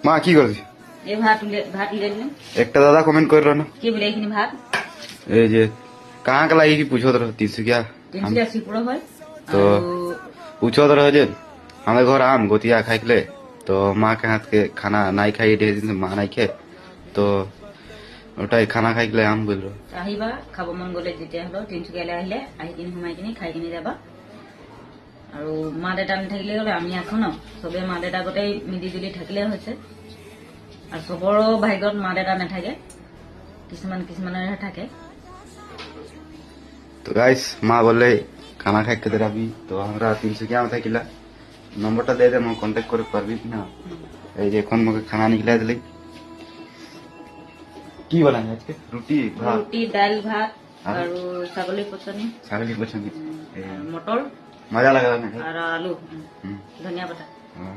মা কি করছি? এই ভাত ভাত লেলিম। একটা দাদা কমেন্ট করলো না, কি বলে এখানে ভাত এই যে কাहाँ का लागी की पूछो तो तीनसुकिया 380 পুরো হয়। तो पूछो तो जे हमारे घर आम गोतिया खाइले तो माँ के हाथ के खाना नहीं खाई ढेर दिन से माँ नहीं खे तो ওটাই খানা খাইলে আম বললো আহিবা খাব মন গলে যেতিয়া হলো 300 আহিলে আহি কিনি সোমাই কিনি খাই কিনি যাবা। আৰু মা দেউতা নাথাকিলে গ'লে আমি আছো ন, চবে মা দেউতা গোটেই মিলি জুলি থাকিলে হৈছে। আৰু চবৰো ভাগ্যত মা দেউতা নাথাকে, কিছুমানেহে থাকে। तो गाइस माँ बोले खाना खाई के तेरा भी तो हमरा 300 में থাকিলা নম্বরটা দিয়ে দে মই কন্টাক্ট করে পারবি না। এই যে এখন মুখে খানা নিকলাই দিলি কি বলেন আজকে রুটি ভাত রুটি ডাল ভাত আৰু ছাগলী পচনি ছাগলি পছন্দ মটৰ মজা লাগা না আৰু আলু ধনিয়া পাতা। हाँ